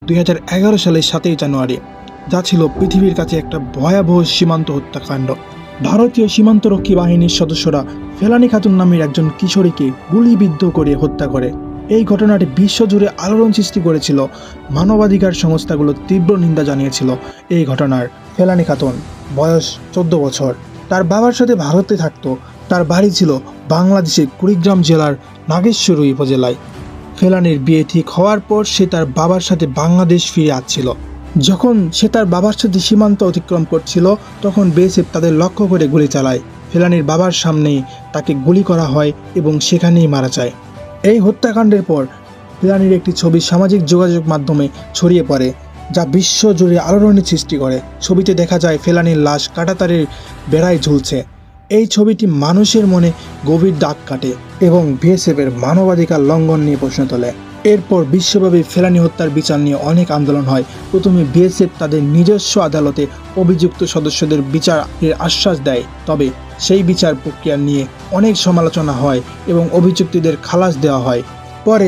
2011 সালের 7ই জানুয়ারি, যা ছিল পৃথিবীর কাছে একটা ভয়াবহ সীমান্ত হত্যাকাণ্ড। ভারতীয় সীমান্তরক্ষী বাহিনীর সদস্যরা ফেলানী খাতুন নামের একজন কিশোরীকে গুলিবিদ্ধ করে হত্যা করে। এই ঘটনাটি বিশ্বজুড়ে আলোড়ন সৃষ্টি করেছিল। মানবাধিকার সংস্থাগুলো তীব্র নিন্দা জানিয়েছিল এই ঘটনার। ফেলানী খাতুন বয়স 14 বছর, তার বাবার সাথে ভারতে থাকতো। তার বাড়ি ছিল বাংলাদেশের কুড়িগ্রাম জেলার নাগেশ্বরী উপজেলায়। ফেলানীর বিয়ে ঠিক হওয়ার পর সে তার বাবার সাথে বাংলাদেশ ফিরে আসছিল। যখন সে তার বাবার সাথে সীমান্ত অতিক্রম করছিল, তখন বিএসএফ তাদের লক্ষ্য করে গুলি চালায়। ফেলানীর বাবার সামনেই তাকে গুলি করা হয় এবং সেখানেই মারা যায়। এই হত্যাকাণ্ডের পর ফেলানীর একটি ছবি সামাজিক যোগাযোগ মাধ্যমে ছড়িয়ে পড়ে, যা বিশ্বজুড়ে আলোড়নের সৃষ্টি করে। ছবিতে দেখা যায় ফেলানীর লাশ কাঁটাতারের বেড়ায় ঝুলছে। এই ছবিটি মানুষের মনে গভীর দাগ কাটে এবং বিএসএফের মানবাধিকার লঙ্ঘন নিয়ে প্রশ্ন তোলে। এরপর বিশ্বব্যাপী ফেলানী হত্যার বিচার নিয়ে অনেক আন্দোলন হয়। প্রথমে বিএসএফ তাদের নিজস্ব আদালতে অভিযুক্ত সদস্যদের বিচারের আশ্বাস দেয়, তবে সেই বিচার প্রক্রিয়া নিয়ে অনেক সমালোচনা হয় এবং অভিযুক্তদের খালাস দেওয়া হয়। পরে